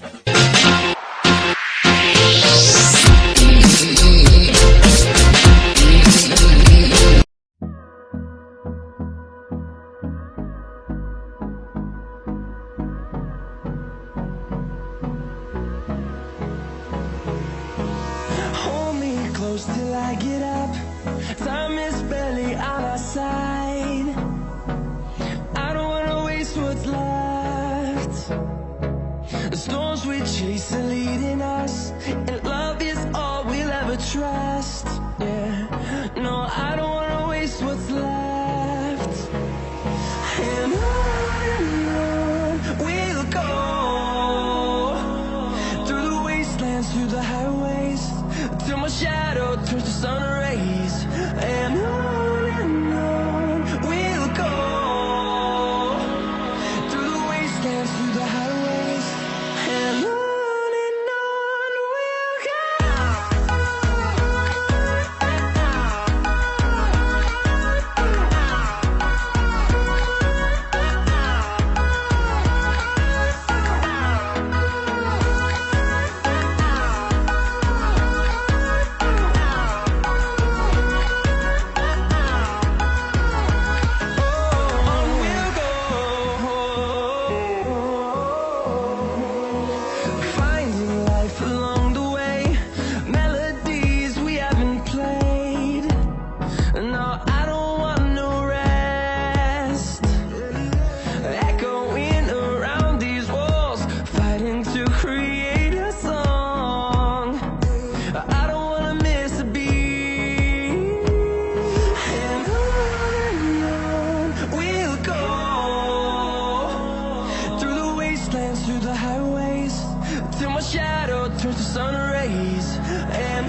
Hold me close till I get up. Time is barely on our side. I don't wanna waste what's left. The storms we chase are leading us, and love is all we'll ever trust. Yeah, no, I don't wanna waste what's left. And on we'll go, through the wastelands, through the highways, till my shadow turns to sun rays. And on we'll go, through the wastelands, through the highways, and on we'll go. Finding life along the way, melodies we haven't played. No, I don't want no rest. Echoing around these walls, fighting to create a song. I don't wanna miss a beat. And on we'll go, through the wastelands, through the highways, till my shadow turns to sun rays. And